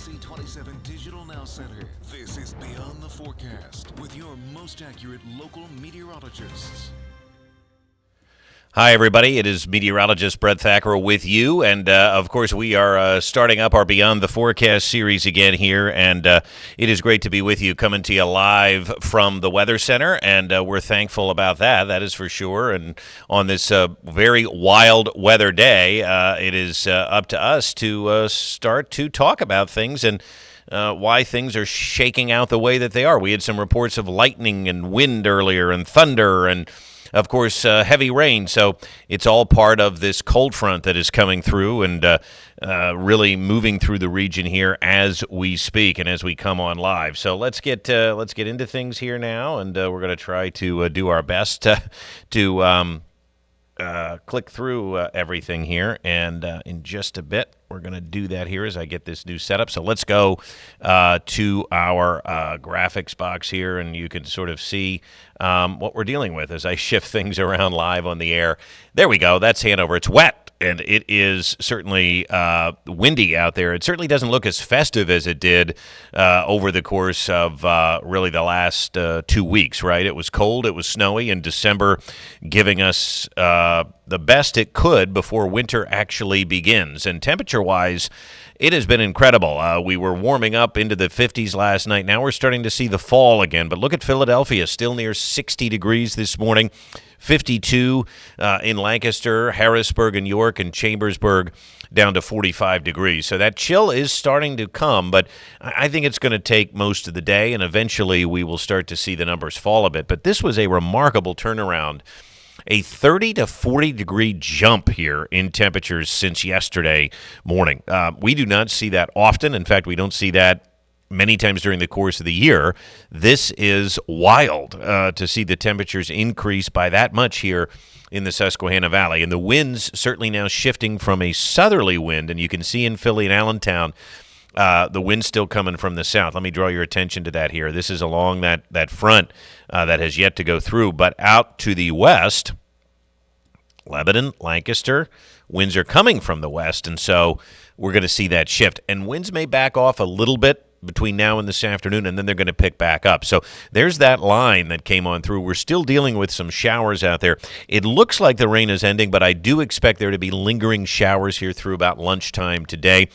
NBC 27 Digital Now Center. This is Beyond the Forecast with your most accurate local meteorologists. Hi, everybody. It is meteorologist Brett Thacker with you. And, of course, we are starting up our Beyond the Forecast series again here. And it is great to be with you, coming to you live from the Weather Center. And we're thankful about that. That is for sure. And on this very wild weather day, it is up to us to start to talk about things and why things are shaking out the way that they are. We had some reports of lightning and wind earlier and thunder and of course, heavy rain, so it's all part of this cold front that is coming through and really moving through the region here as we speak and as we come on live. So let's get into things here now, and we're going to try to do our best to click through everything here, and in just a bit we're going to do that here as I get this new setup. So let's go to our graphics box here, and you can sort of see what we're dealing with as I shift things around live on the air. There we go. That's Hanover. It's wet, and it is certainly windy out there. It certainly doesn't look as festive as it did over the course of really the last 2 weeks, right? It was cold, it was snowy, and December giving us the best it could before winter actually begins. And temperature-wise, it has been incredible. We were warming up into the 50s last night. Now we're starting to see the fall again. But look at Philadelphia, still near 60 degrees this morning. 52 in Lancaster, Harrisburg, and York, and Chambersburg down to 45 degrees. So that chill is starting to come, but I think it's going to take most of the day, and eventually we will start to see the numbers fall a bit. But this was a remarkable turnaround. A 30 to 40 degree jump here in temperatures since yesterday morning. We do not see that often. In fact, we don't see that many times during the course of the year. This is wild to see the temperatures increase by that much here in the Susquehanna Valley. And the winds certainly now shifting from a southerly wind, and you can see in Philly and Allentown, the wind's still coming from the south. Let me draw your attention to that here. This is along that front that has yet to go through. But out to the west, Lebanon, Lancaster, winds are coming from the west, and so we're going to see that shift. And winds may back off a little bit between now and this afternoon, and then they're going to pick back up. So there's that line that came on through. We're still dealing with some showers out there. It looks like the rain is ending, but I do expect there to be lingering showers here through about lunchtime today.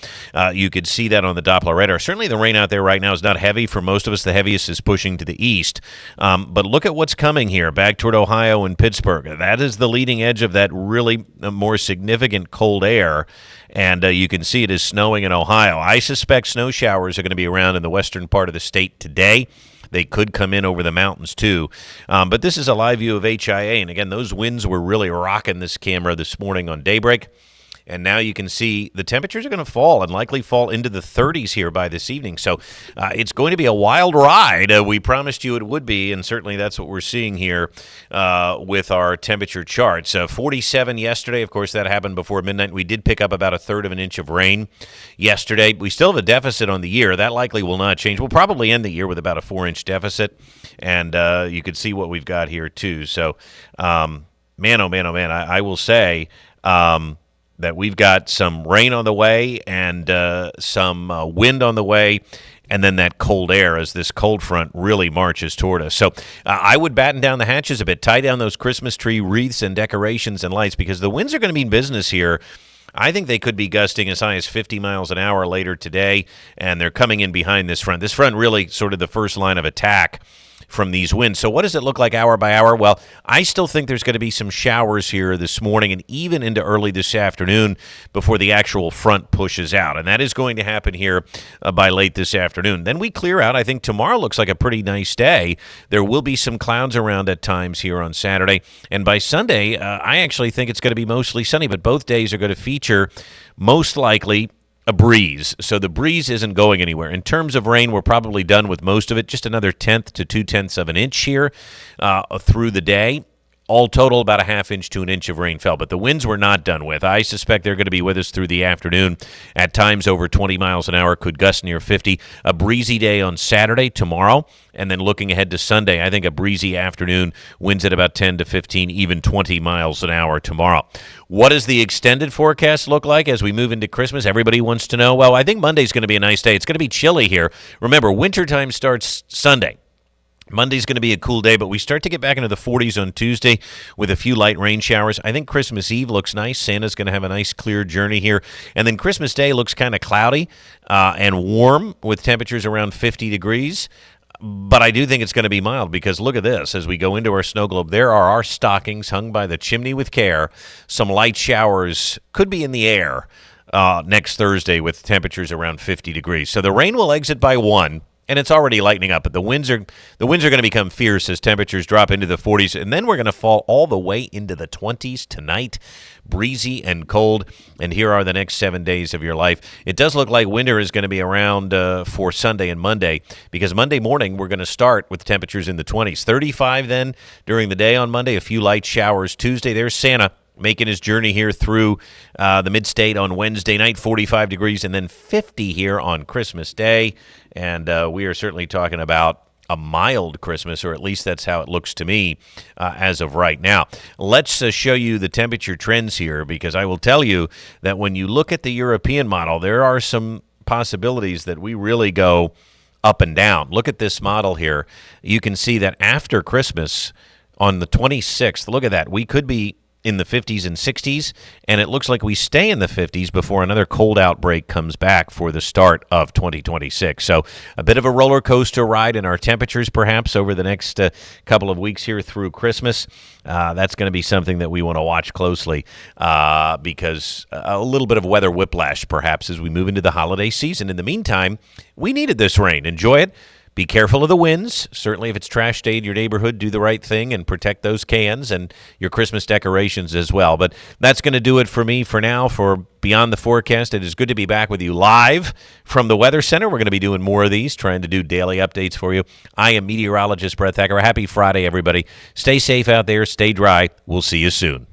You could see that on the Doppler radar. Certainly the rain out there right now is not heavy. For most of us, the heaviest is pushing to the east. But look at what's coming here back toward Ohio and Pittsburgh. That is the leading edge of that really more significant cold air. And you can see it is snowing in Ohio. I suspect snow showers are going to be around in the western part of the state today. They could come in over the mountains, too. But this is a live view of HIA. And, again, those winds were really rocking this camera this morning on daybreak. And now you can see the temperatures are going to fall and likely fall into the 30s here by this evening. So it's going to be a wild ride. We promised you it would be, and certainly that's what we're seeing here with our temperature charts. 47 yesterday. Of course, that happened before midnight. We did pick up about a third of an inch of rain yesterday. We still have a deficit on the year. That likely will not change. We'll probably end the year with about a 4-inch deficit, and you can see what we've got here, too. So, man, oh, man, oh, man, I will say that we've got some rain on the way and some wind on the way, and then that cold air as this cold front really marches toward us. So I would batten down the hatches a bit, tie down those Christmas tree wreaths and decorations and lights, because the winds are going to mean business here. I think they could be gusting as high as 50 miles an hour later today, and they're coming in behind this front. This front really sort of the first line of attack from these winds. So what does it look like hour by hour? Well, I still think there's going to be some showers here this morning and even into early this afternoon before the actual front pushes out. And that is going to happen here by late this afternoon. Then we clear out. I think tomorrow looks like a pretty nice day. There will be some clouds around at times here on Saturday. And by Sunday, I actually think it's going to be mostly sunny, but both days are going to feature most likely a breeze. So the breeze isn't going anywhere. In terms of rain, we're probably done with most of it. Just another 1/10 to 2/10 of an inch here through the day. All total, about a half inch to an inch of rain fell, but the winds were not done with. I suspect they're going to be with us through the afternoon. At times over 20 miles an hour, could gust near 50. A breezy day on Saturday, tomorrow, and then looking ahead to Sunday, I think a breezy afternoon, winds at about 10 to 15, even 20 miles an hour tomorrow. What does the extended forecast look like as we move into Christmas? Everybody wants to know. Well, I think Monday's going to be a nice day. It's going to be chilly here. Remember, wintertime starts Sunday. Monday's going to be a cool day, but we start to get back into the 40s on Tuesday with a few light rain showers. I think Christmas Eve looks nice. Santa's going to have a nice clear journey here. And then Christmas Day looks kind of cloudy and warm with temperatures around 50 degrees. But I do think it's going to be mild because look at this. As we go into our snow globe, there are our stockings hung by the chimney with care. Some light showers could be in the air next Thursday with temperatures around 50 degrees. So the rain will exit by 1. And it's already lightening up, but the winds are going to become fierce as temperatures drop into the 40s, and then we're going to fall all the way into the 20s tonight, breezy and cold. And here are the next 7 days of your life. It does look like winter is going to be around for Sunday and Monday, because Monday morning we're going to start with temperatures in the 20s, 35 then during the day on Monday, a few light showers Tuesday. There's Santa making his journey here through the mid-state on Wednesday night, 45 degrees, and then 50 here on Christmas Day. And we are certainly talking about a mild Christmas, or at least that's how it looks to me as of right now. Let's show you the temperature trends here, because I will tell you that when you look at the European model, there are some possibilities that we really go up and down. Look at this model here. You can see that after Christmas on the 26th, look at that, we could be in the 50s and 60s, and it looks like we stay in the 50s before another cold outbreak comes back for the start of 2026. So a bit of a roller coaster ride in our temperatures perhaps over the next couple of weeks here through Christmas. That's going to be something that we want to watch closely because a little bit of weather whiplash perhaps as we move into the holiday season. In the meantime, we needed this rain. Enjoy it. Be careful of the winds. Certainly, if it's trash day in your neighborhood, do the right thing and protect those cans and your Christmas decorations as well. But that's going to do it for me for now for Beyond the Forecast. It is good to be back with you live from the Weather Center. We're going to be doing more of these, trying to do daily updates for you. I am meteorologist Brett Thacker. Happy Friday, everybody. Stay safe out there. Stay dry. We'll see you soon.